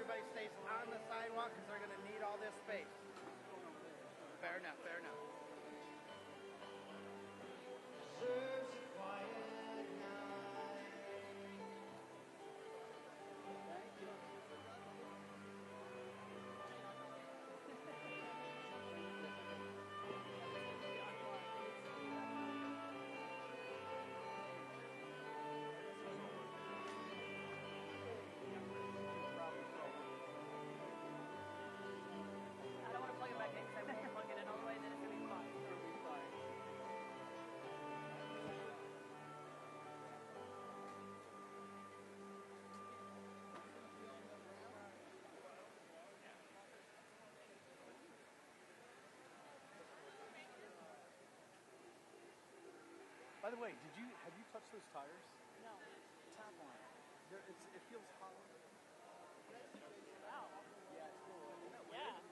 everybody stays on the sidewalk because they're going to need all this space. Fair enough, fair enough. By the way, have you touched those tires? No. Tap on it. It feels hollow. Wow. Yeah, it's cool. Isn't that Yeah. weird?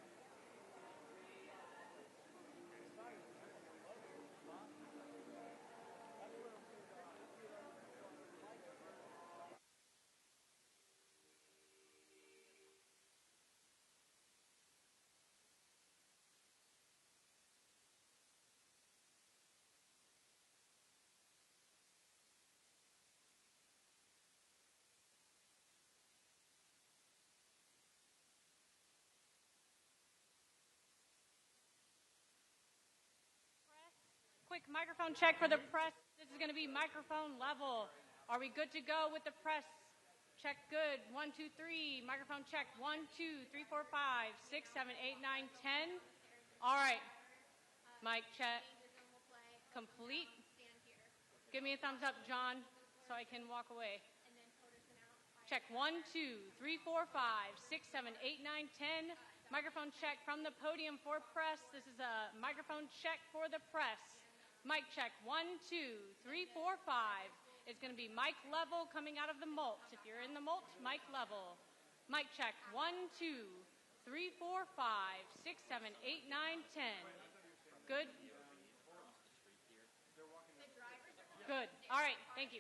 Quick microphone check for the press. This is going to be microphone level. Are we good to go with the press? Check good. 1, 2, 3. Microphone check. 1, 2, 3, 4, 5, 6, 7, 8, 9, 10. All right. Mic check. Complete. Give me a thumbs up, John, so I can walk away. Check 1, 2, 3, 4, 5, 6, 7, 8, 9, 10. Microphone check from the podium for press. This is a microphone check for the press. Mic check 1, 2, 3, 4, 5. It's going to be mic level coming out of the mulch. If you're in the mulch, mic level. Mic check 1, 2, 3, 4, 5, 6, 7, 8, 9, 10. Good? Good. All right. Thank you.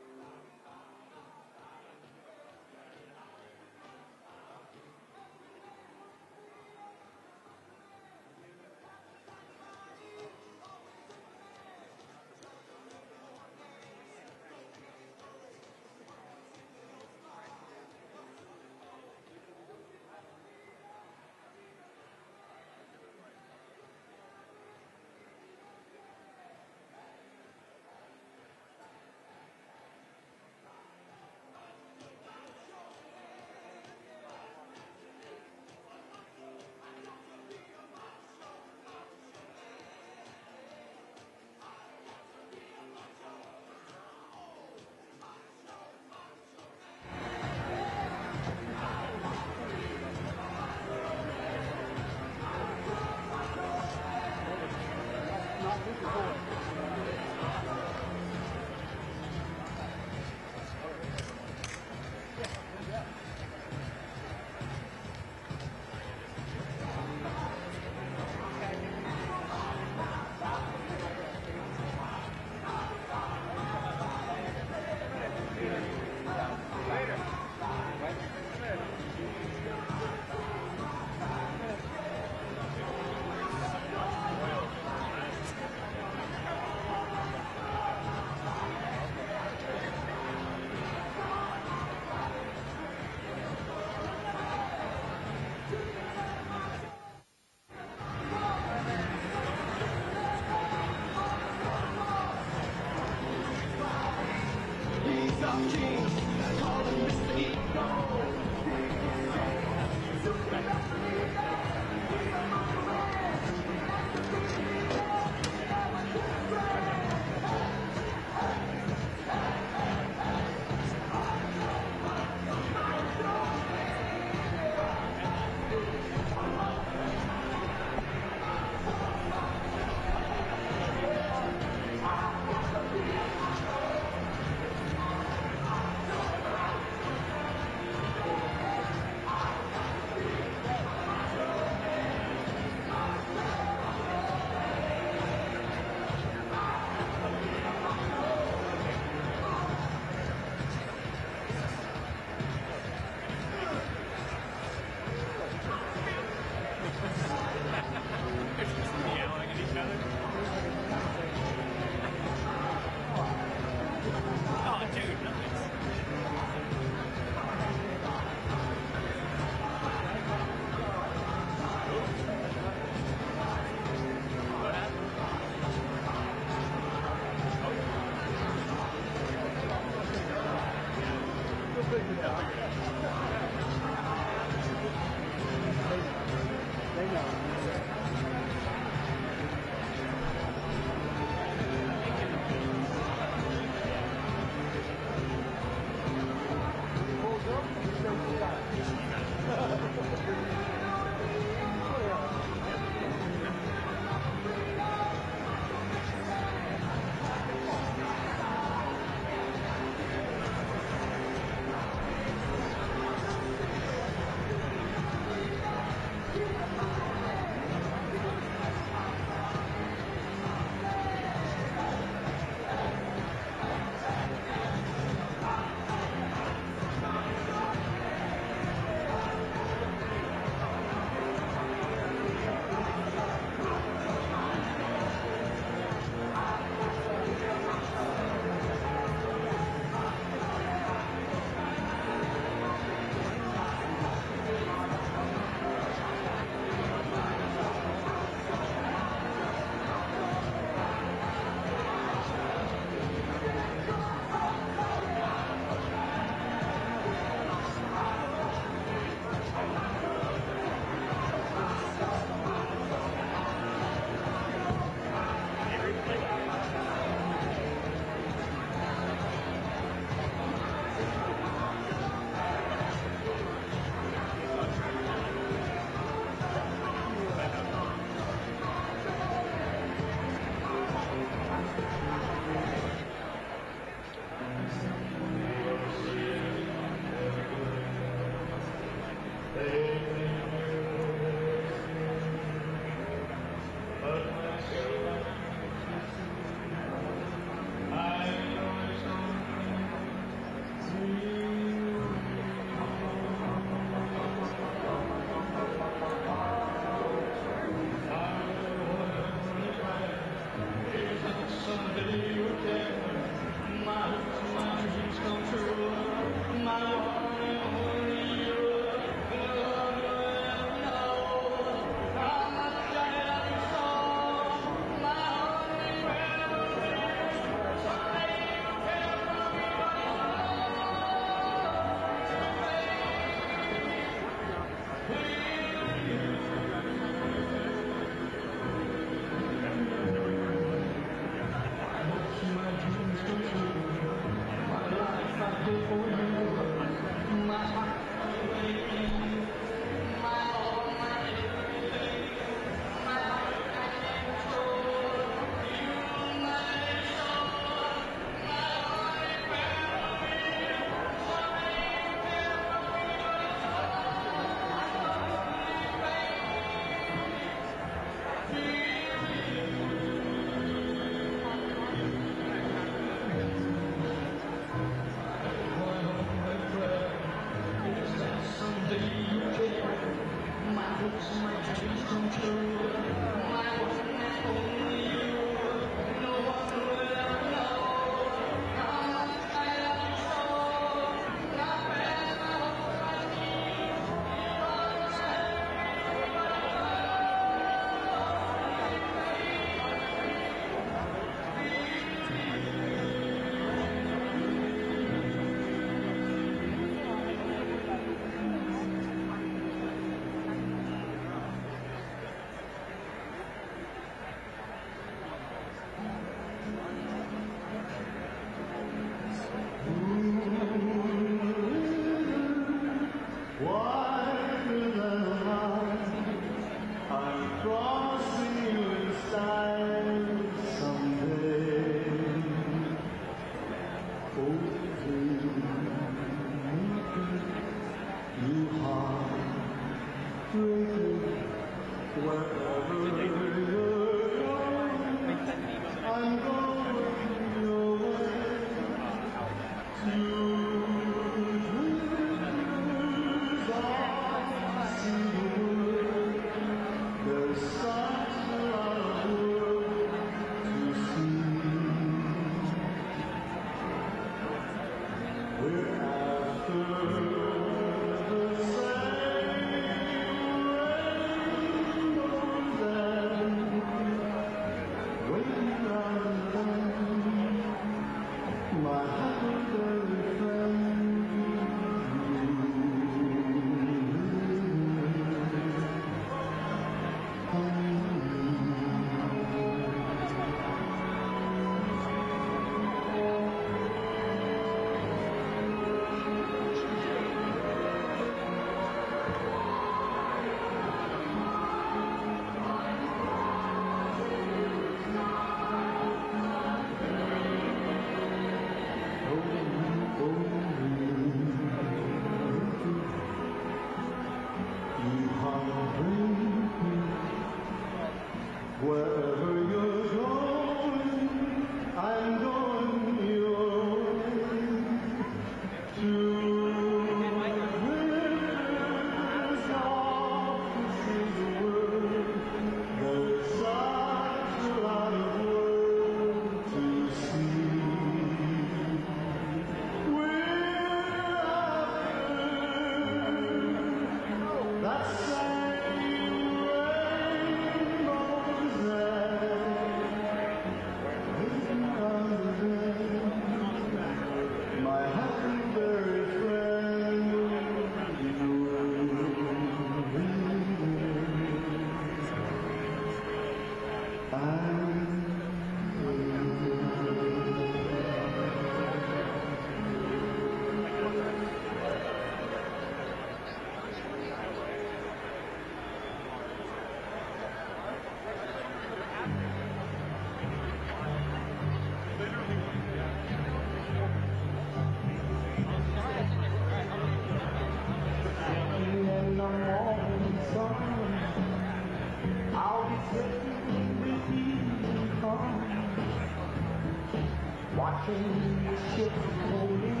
watching the ship roll in.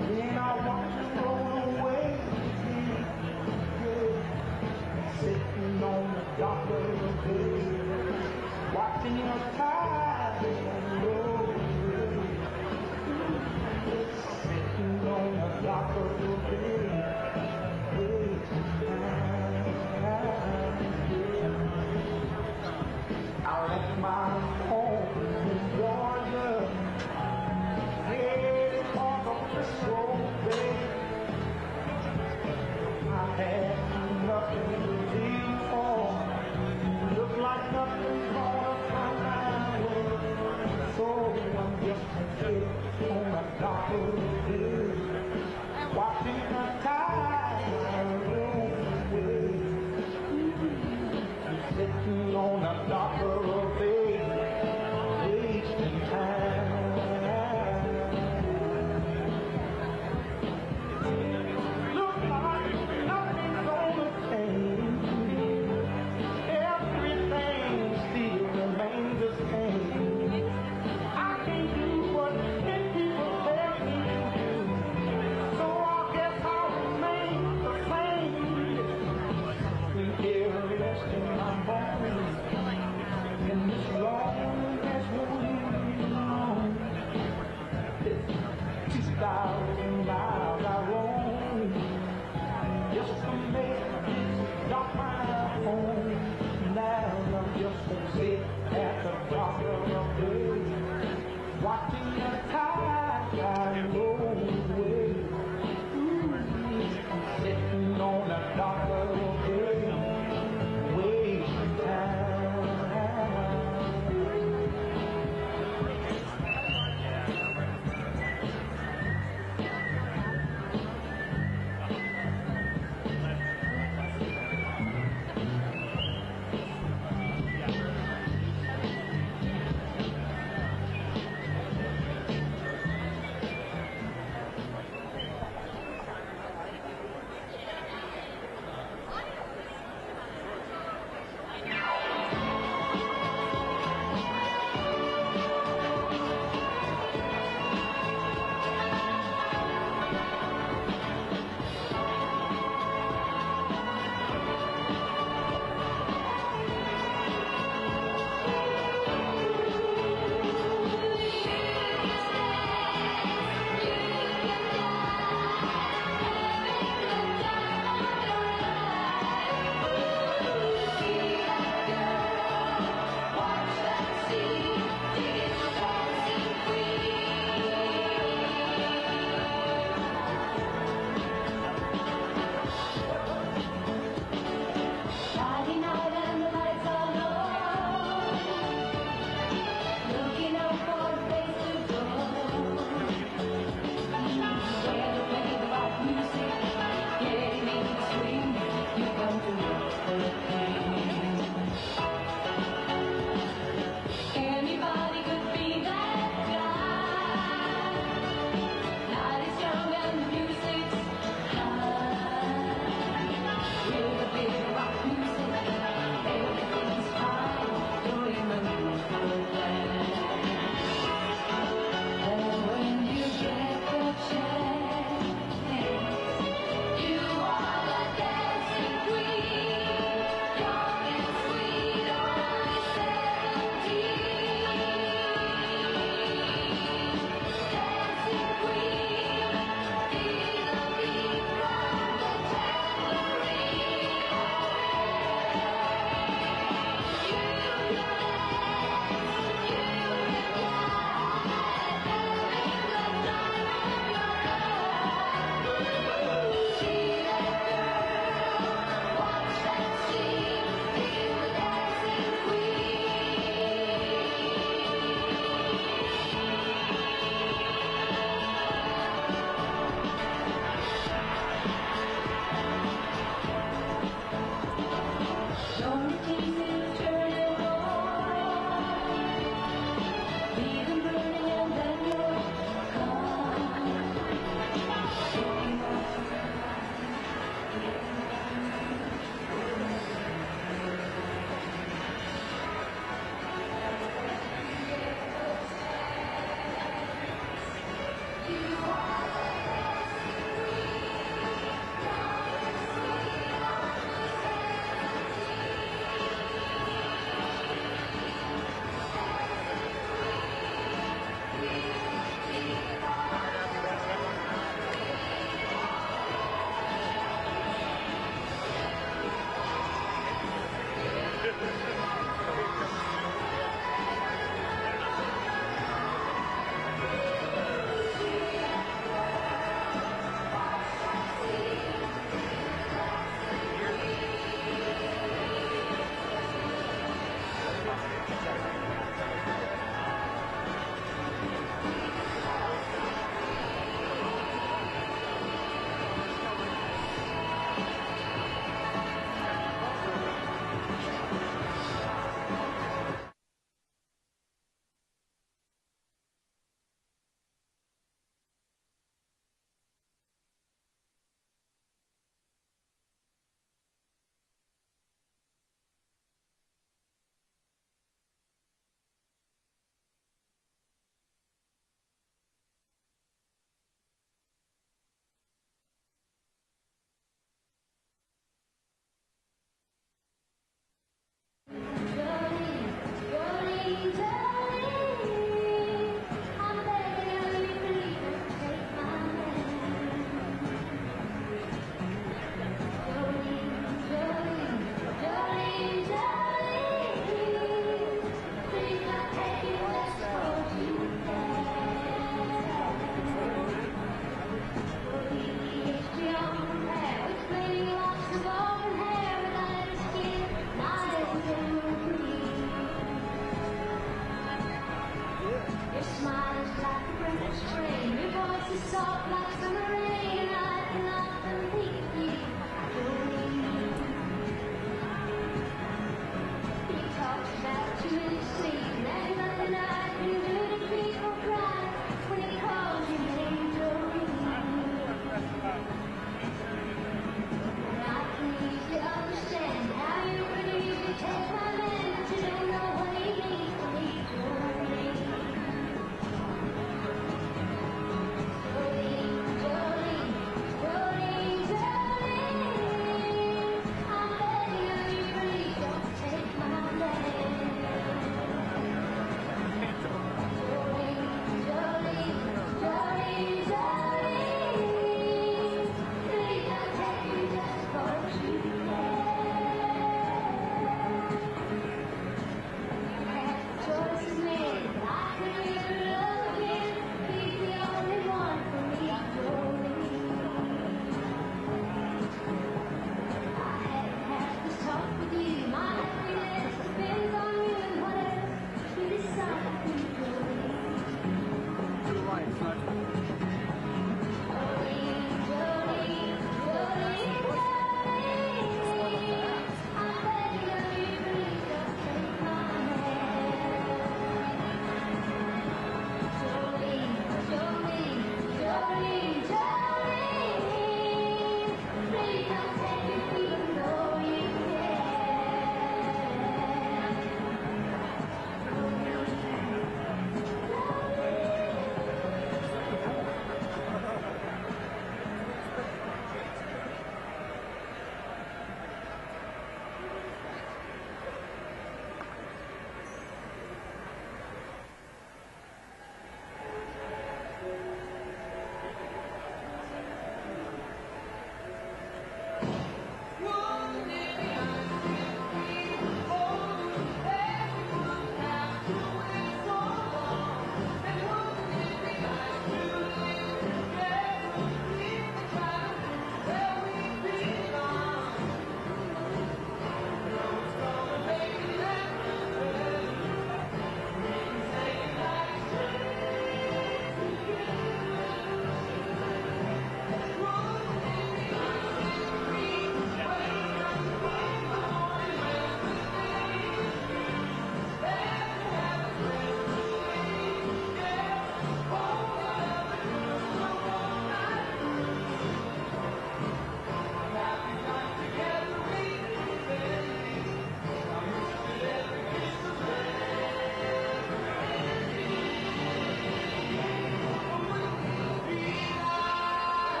Then I watch it roll away again. Yeah. Sitting on the dock of the bay, watching the tide roll away. Sitting on the dock of the bay. I left my home in Georgia, headed for the Frisco Bay. I had nothing to live for, looked like nothing's gonna come my way.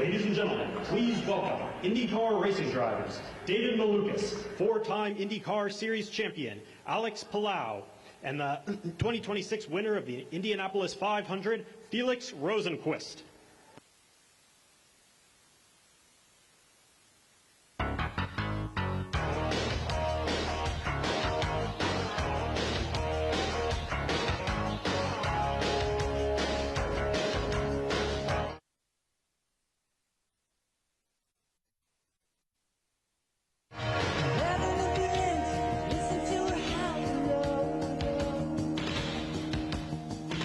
Ladies and gentlemen, please welcome IndyCar racing drivers, David Malukas, 4-time IndyCar Series champion, Alex Palau, and the 2026 winner of the Indianapolis 500, Felix Rosenquist.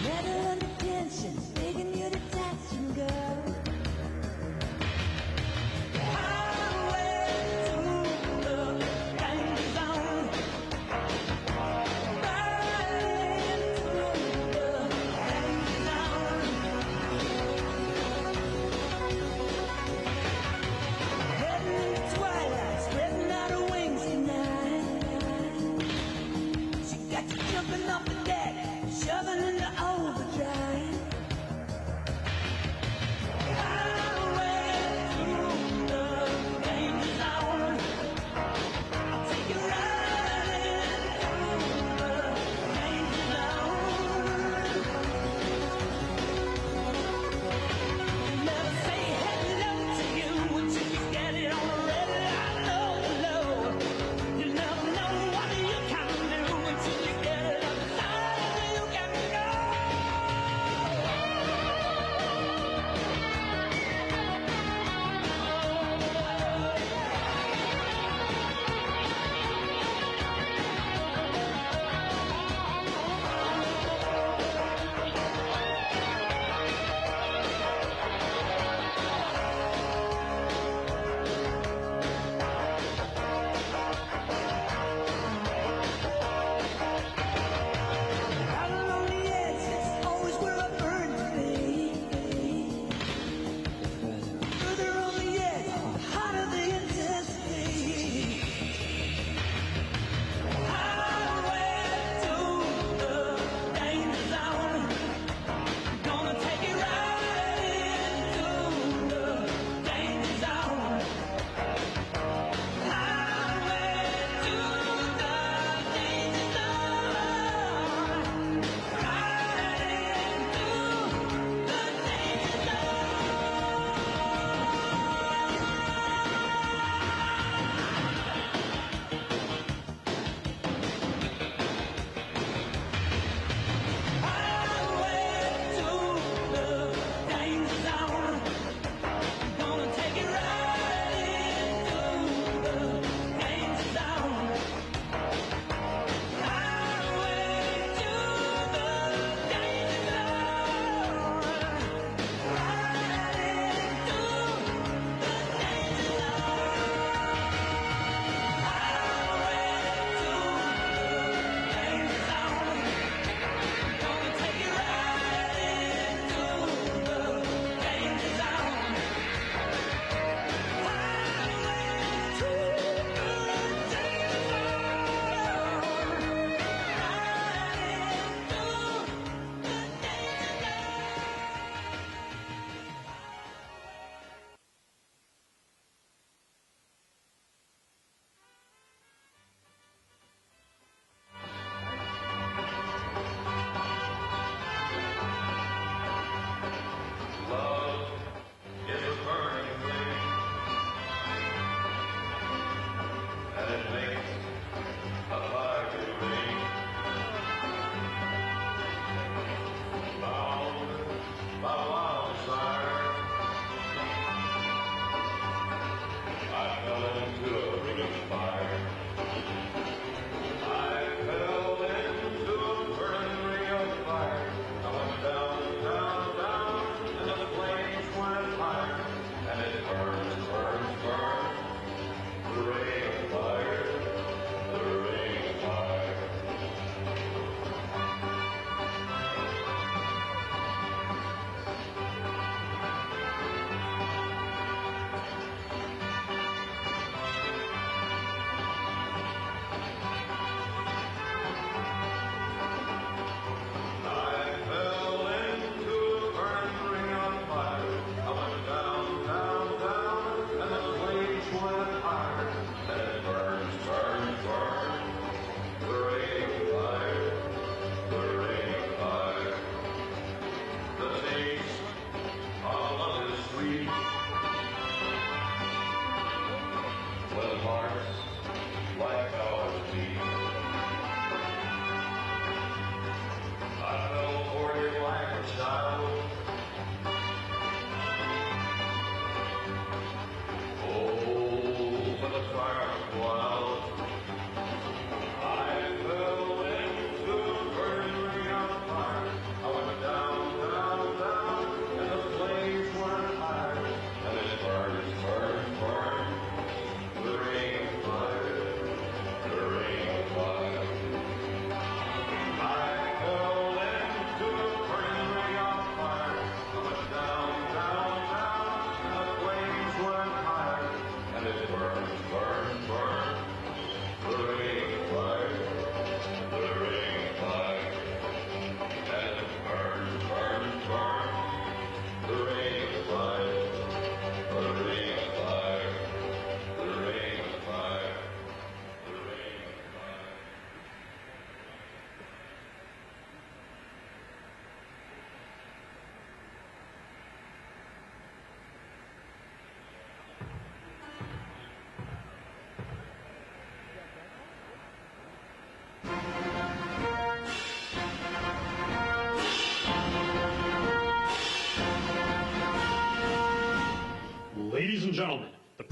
Never under tension, begging you to touch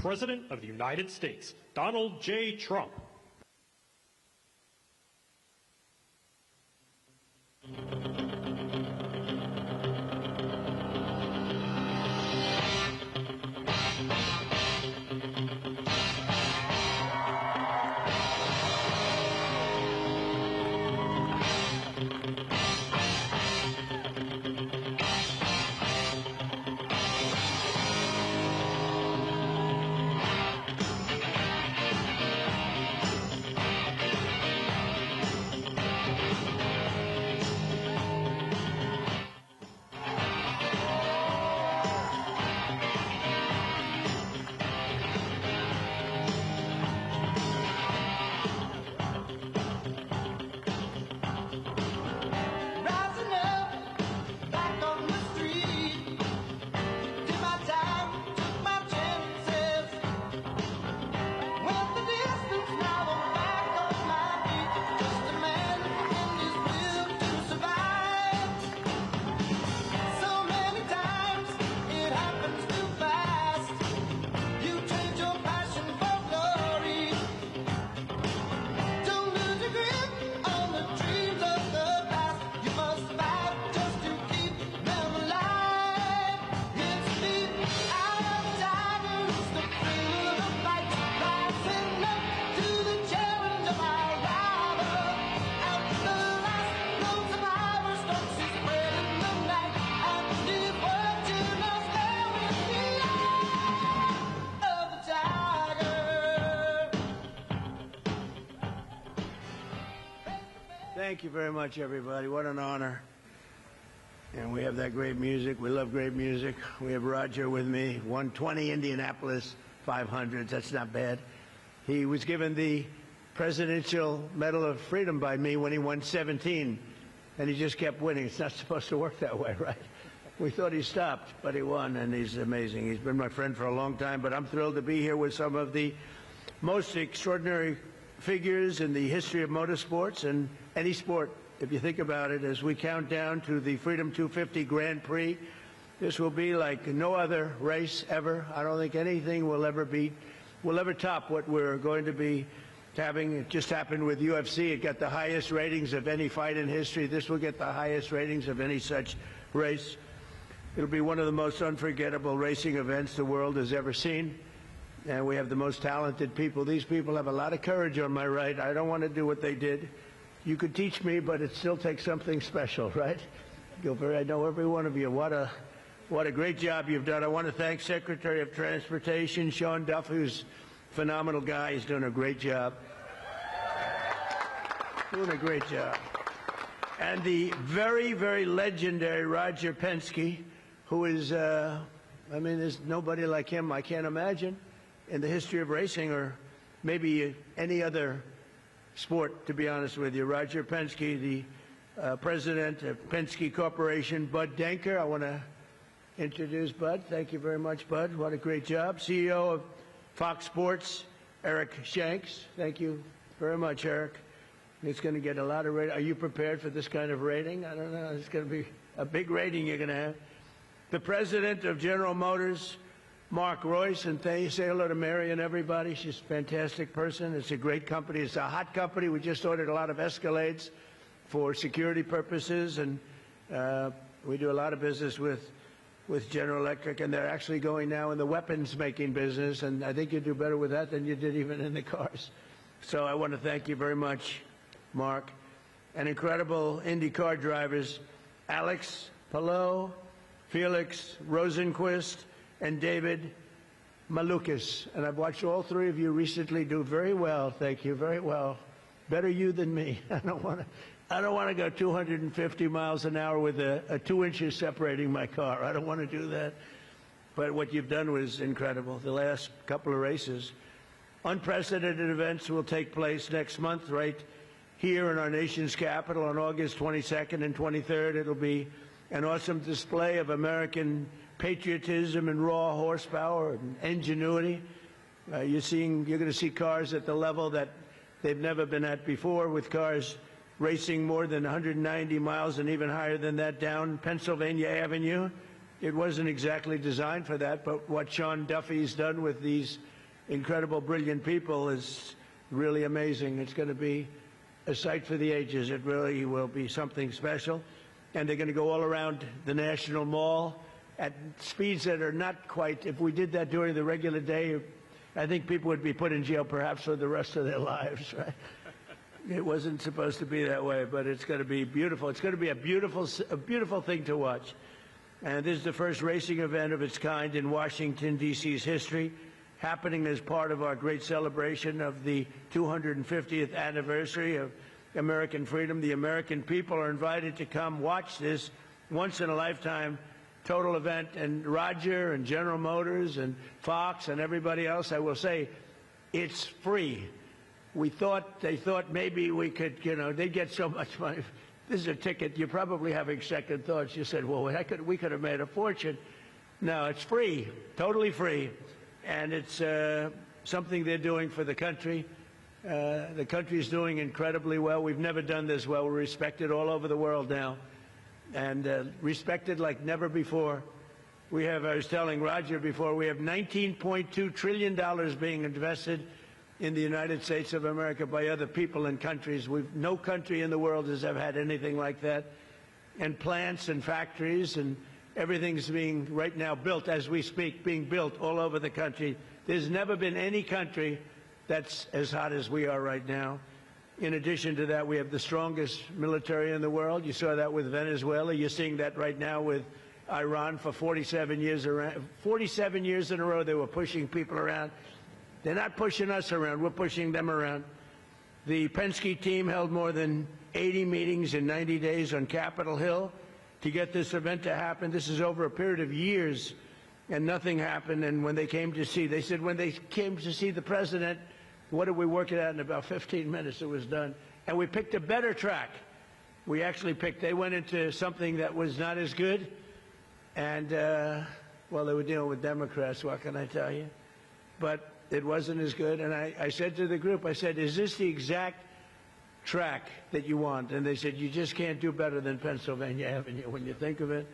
President of the United States, Donald J. Trump. Thank you very much, everybody. What an honor. And we have that great music. We love great music. We have Roger with me, won 20 Indianapolis 500s. That's not bad. He was given the Presidential Medal of Freedom by me when he won 17, and he just kept winning. It's not supposed to work that way, right? We thought he stopped, but he won, and he's amazing. He's been my friend for a long time, but I'm thrilled to be here with some of the most extraordinary figures in the history of motorsports and any sport, if you think about it, as we count down to the Freedom 250 Grand Prix. This will be like no other race ever. I don't think anything will ever top what we're going to be having. It just happened with UFC. It got the highest ratings of any fight in history. This will get the highest ratings of any such race. It'll be one of the most unforgettable racing events the world has ever seen. And we have the most talented people. These people have a lot of courage on my right. I don't want to do what they did. You could teach me, but it still takes something special, right? Gilbert, I know every one of you. What a great job you've done. I want to thank Secretary of Transportation, Sean Duff, who's a phenomenal guy. He's doing a great job. Doing a great job. And the very, very legendary Roger Penske, who is, there's nobody like him, I can't imagine, in the history of racing or maybe any other sport, to be honest with you. Roger Penske, the president of Penske Corporation. Bud Denker, I want to introduce Bud. Thank you very much, Bud. What a great job. CEO of Fox Sports, Eric Shanks. Thank you very much, Eric. It's going to get a lot of rating. Are you prepared for this kind of rating? I don't know. It's going to be a big rating you're going to have. The president of General Motors, Mark Royce, and say hello to Mary and everybody. She's a fantastic person. It's a great company. It's a hot company. We just ordered a lot of Escalades for security purposes, and we do a lot of business with General Electric, and they're actually going now in the weapons-making business, and I think you do better with that than you did even in the cars. So I want to thank you very much, Mark. And incredible IndyCar drivers, Alex Palou, Felix Rosenquist, and David Malukas. And I've watched all three of you recently do very well. Thank you, very well. Better you than me. I don't want to go 250 miles an hour with a 2 inches separating my car. I don't want to do that. But what you've done was incredible. The last couple of races. Unprecedented events will take place next month right here in our nation's capital on August 22nd and 23rd. It'll be an awesome display of American patriotism and raw horsepower and ingenuity. You're going to see cars at the level that they've never been at before, with cars racing more than 190 miles and even higher than that down Pennsylvania Avenue. It wasn't exactly designed for that, but what Sean Duffy's done with these incredible, brilliant people is really amazing. It's going to be a sight for the ages. It really will be something special. And they're going to go all around the National Mall at speeds that are not quite, if we did that during the regular day, I think people would be put in jail perhaps for the rest of their lives, right? It wasn't supposed to be that way, but it's going to be beautiful. It's going to be a beautiful thing to watch. And this is the first racing event of its kind in Washington, D.C.'s history, happening as part of our great celebration of the 250th anniversary of American freedom. The American people are invited to come watch this once-in-a-lifetime total event. And Roger and General Motors and Fox and everybody else, I will say, it's free. They thought maybe we could, they'd get so much money. This is a ticket. You're probably having second thoughts. You said, well, we could have made a fortune. No, it's free, totally free. And it's something they're doing for the country. The country's doing incredibly well. We've never done this well. We're respected all over the world now, and respected like never before. I was telling Roger before, we have $19.2 trillion being invested in the United States of America by other people and countries. No country in the world has ever had anything like that. And plants and factories and everything's being right now built as we speak, being built all over the country. There's never been any country that's as hot as we are right now. In addition to that, we have the strongest military in the world. You saw that with Venezuela. You're seeing that right now with Iran for 47 years in a row. They were pushing people around. They're not pushing us around. We're pushing them around. The Penske team held more than 80 meetings in 90 days on Capitol Hill to get this event to happen. This is over a period of years, and nothing happened. And when they came to see, they said when they came to see the president, what did we work it out in about 15 minutes? It was done. And we picked a better track. We actually they went into something that was not as good. And, well, they were dealing with Democrats, what can I tell you? But it wasn't as good. And I said to the group, I said, is this the exact track that you want? And they said, you just can't do better than Pennsylvania Avenue when you think of it.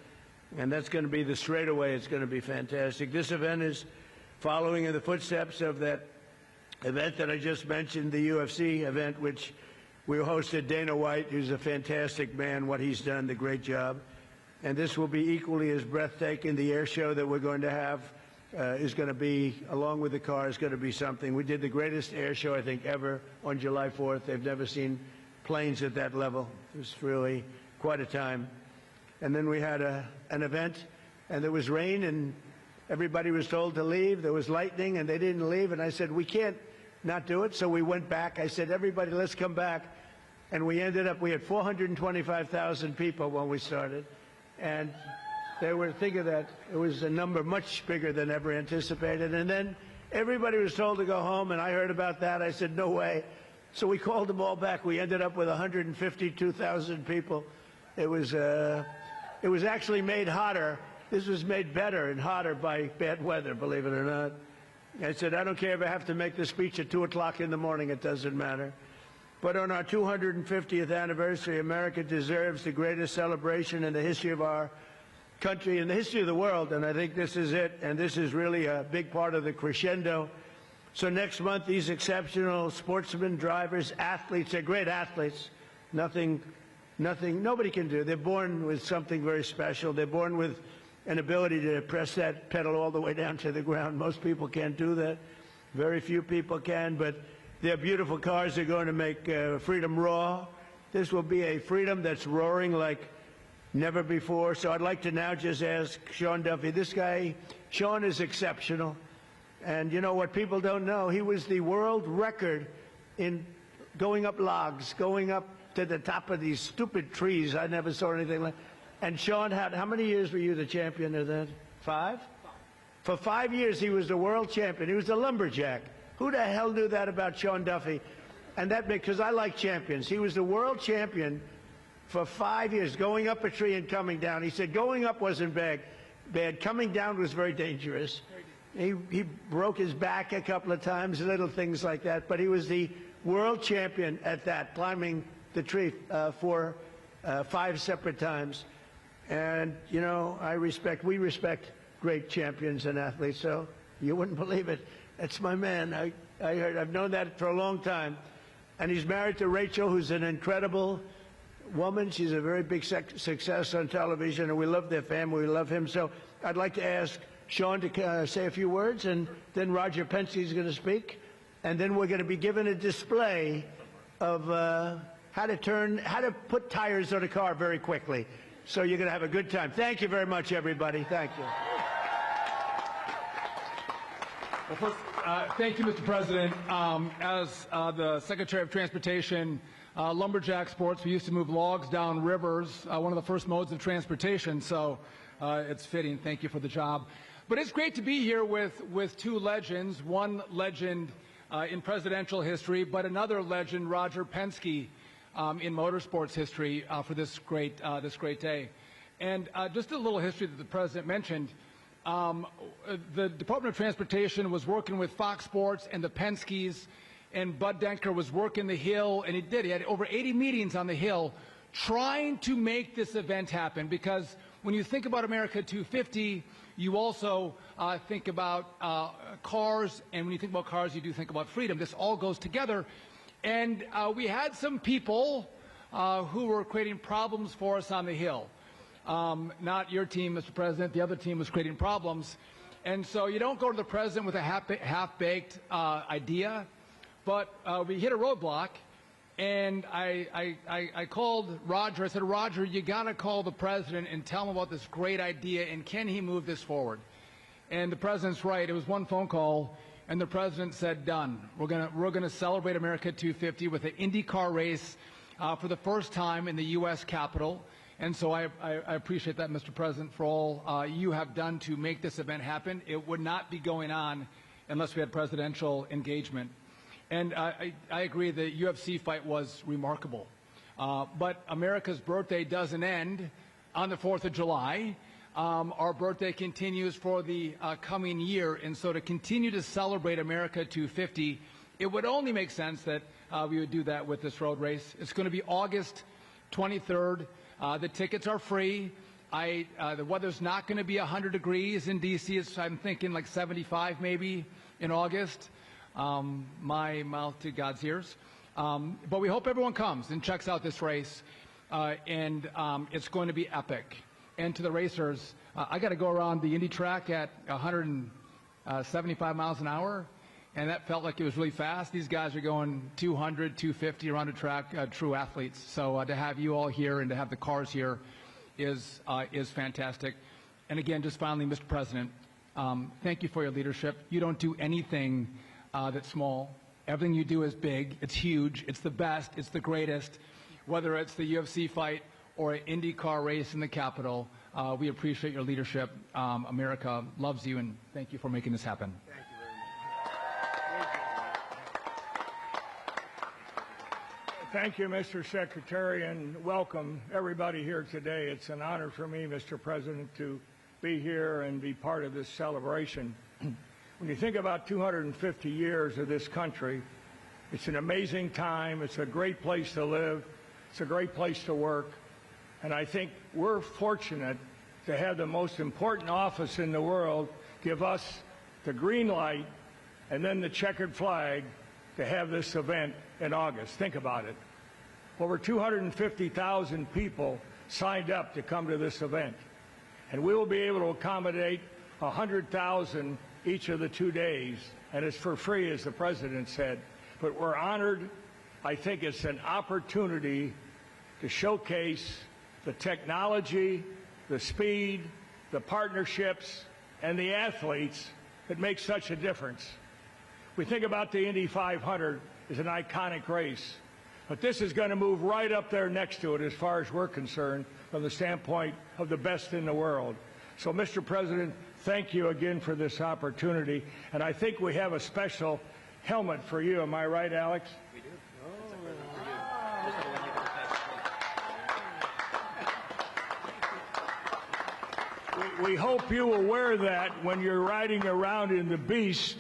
And that's going to be the straightaway. It's going to be fantastic. This event is following in the footsteps of that event that I just mentioned, the UFC event, which we hosted. Dana White, who's a fantastic man, what he's done, the great job. And this will be equally as breathtaking. The air show that we're going to have is going to be, along with the car, is going to be something. We did the greatest air show, I think, ever on July 4th. They've never seen planes at that level. It was really quite a time. And then we had an event, and there was rain, and everybody was told to leave. There was lightning, and they didn't leave. And I said, we can't not do it. So we went back. I said, everybody, let's come back. And we ended up, we had 425,000 people when we started. And they were, think of that, it was a number much bigger than ever anticipated. And then everybody was told to go home, and I heard about that. I said, no way. So we called them all back. We ended up with 152,000 people. It was actually made hotter. This was made better and hotter by bad weather, believe it or not. I said, I don't care if I have to make the speech at 2 o'clock in the morning. It doesn't matter. But on our 250th anniversary, America deserves the greatest celebration in the history of our country, in the history of the world, and I think this is it, and this is really a big part of the crescendo. So next month, these exceptional sportsmen, drivers, athletes, they're great athletes. Nobody can do. They're born with something very special. They're born with an ability to press that pedal all the way down to the ground. Most people can't do that. Very few people can, but their beautiful cars are going to make freedom roar. This will be a freedom that's roaring like never before. So I'd like to now just ask Sean Duffy. This guy, Sean, is exceptional. And you know what people don't know? He was the world record in going up logs, going up to the top of these stupid trees. I never saw anything like. And Sean had, how many years were you the champion of that? 5? For 5 years he was the world champion. He was a lumberjack. Who the hell knew that about Sean Duffy? And that because I like champions. He was the world champion for 5 years, going up a tree and coming down. He said going up wasn't bad. Coming down was very dangerous. He broke his back a couple of times, little things like that. But he was the world champion at that, climbing the tree for 5 separate times. And, you know, we respect great champions and athletes, so you wouldn't believe it. That's my man. I've known that for a long time. And he's married to Rachel, who's an incredible woman. She's a very big success on television, and we love their family. We love him. So I'd like to ask Sean to say a few words, and then Roger Penske is going to speak. And then we're going to be given a display of how to put tires on a car very quickly. So you're going to have a good time. Thank you very much, everybody. Thank you. Well, first, thank you, Mr. President. As the Secretary of Transportation, lumberjack sports, we used to move logs down rivers, one of the first modes of transportation, so it's fitting. Thank you for the job. But it's great to be here with two legends, one legend in presidential history, but another legend, Roger Penske, in motorsports history for this great day. And just a little history that the President mentioned. The Department of Transportation was working with Fox Sports and the Penskes, and Bud Denker was working the Hill, and he had over 80 meetings on the Hill trying to make this event happen, because when you think about America 250, you also think about cars, and when you think about cars, you do think about freedom. This all goes together, and we had some people who were creating problems for us on the Hill. Not your team, Mr. President. The other team was creating problems. And so you don't go to the President with a half-baked idea. But we hit a roadblock, and I called Roger. I said, Roger, you got to call the President and tell him about this great idea, and can he move this forward? And the President's right. It was one phone call, and the President said, done. We're gonna celebrate America 250 with an IndyCar race for the first time in the U.S. Capitol. And so I appreciate that, Mr. President, for all you have done to make this event happen. It would not be going on unless we had presidential engagement. And I agree the UFC fight was remarkable. But America's birthday doesn't end on the 4th of July. Our birthday continues for the coming year. And so to continue to celebrate America 250, it would only make sense that we would do that with this road race. It's going to be August 23rd. The tickets are free. The weather's not going to be 100 degrees in D.C. I'm thinking like 75 maybe in August. My mouth to God's ears. But we hope everyone comes and checks out this race. And it's going to be epic. And to the racers, I got to go around the Indy track at 175 miles an hour. And that felt like it was really fast. These guys are going 200, 250 around the track, true athletes. So to have you all here and to have the cars here is fantastic. And again, just finally, Mr. President, thank you for your leadership. You don't do anything that's small. Everything you do is big. It's huge. It's the best. It's the greatest. Whether it's the UFC fight or an IndyCar race in the Capitol, we appreciate your leadership. America loves you, and thank you for making this happen. Thank you, Mr. Secretary, and welcome everybody here today. It's an honor for me, Mr. President, to be here and be part of this celebration. When you think about 250 years of this country, it's an amazing time. It's a great place to live. It's a great place to work. And I think we're fortunate to have the most important office in the world give us the green light and then the checkered flag to have this event in August. Think about it. Over 250,000 people signed up to come to this event. And we will be able to accommodate 100,000 each of the 2 days. And it's for free, as the President said. But we're honored. I think it's an opportunity to showcase the technology, the speed, the partnerships, and the athletes that make such a difference. We think about the Indy 500 as an iconic race, but this is going to move right up there next to it as far as we're concerned from the standpoint of the best in the world. So, Mr. President, thank you again for this opportunity, and I think we have a special helmet for you. Am I right, Alex? We do. We hope you will wear that when you're riding around in the Beast,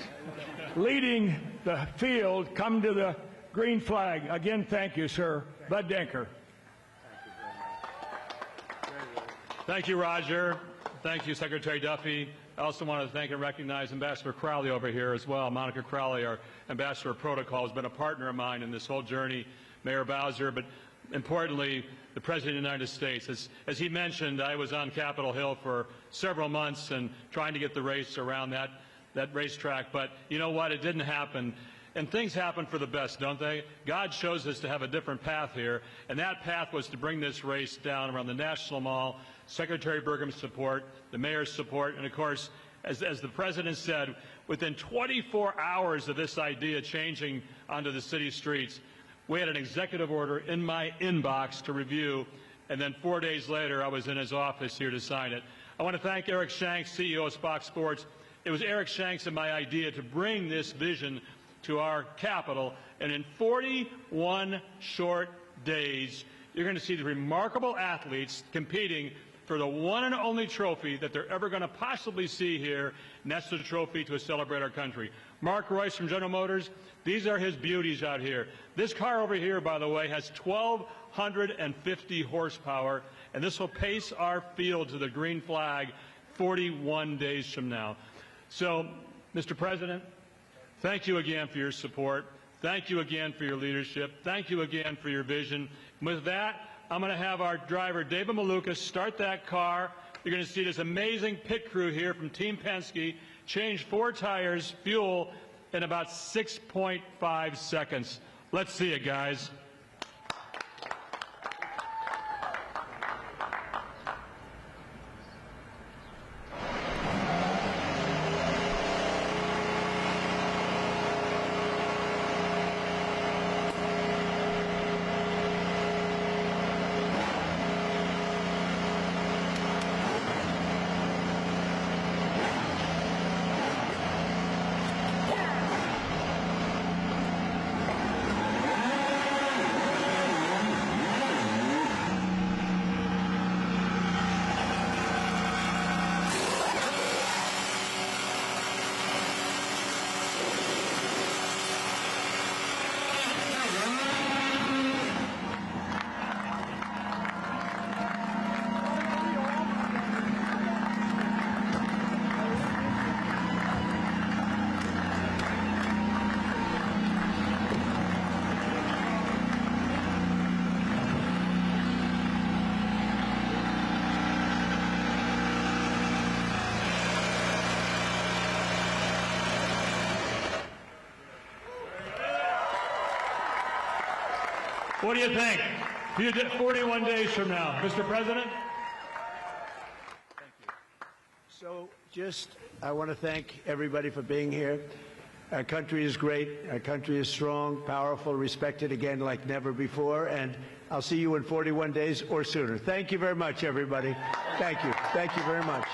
leading the field. Come to the green flag. Again, thank you, sir. Bud Denker. Thank you very much. Very good. Thank you, Roger. Thank you, Secretary Duffy. I also want to thank and recognize Ambassador Crowley over here as well. Monica Crowley, our Ambassador of Protocol, has been a partner of mine in this whole journey. Mayor Bowser, but importantly, the President of the United States. As he mentioned, I was on Capitol Hill for several months and trying to get the race around that racetrack. But you know what? It didn't happen. And things happen for the best, don't they? God chose us to have a different path here, and that path was to bring this race down around the National Mall, Secretary Burgum's support, the mayor's support, and of course, as the President said, within 24 hours of this idea changing onto the city streets, we had an executive order in my inbox to review, and then 4 days later, I was in his office here to sign it. I want to thank Eric Shanks, CEO of Fox Sports. It was Eric Shanks and my idea to bring this vision to our capital, and in 41 short days, you're going to see the remarkable athletes competing for the one and only trophy that they're ever going to possibly see here, and that's the trophy to celebrate our country. Mark Royce from General Motors, these are his beauties out here. This car over here, by the way, has 1,250 horsepower, and this will pace our field to the green flag 41 days from now. So, Mr. President, thank you again for your support. Thank you again for your leadership. Thank you again for your vision. With that, I'm going to have our driver, David Malukas, start that car. You're going to see this amazing pit crew here from Team Penske change 4 tires, fuel, in about 6.5 seconds. Let's see it, guys. What do you think? You did 41 days from now, Mr. President? Thank you. So I want to thank everybody for being here. Our country is great. Our country is strong, powerful, respected again like never before. And I'll see you in 41 days or sooner. Thank you very much, everybody. Thank you. Thank you very much.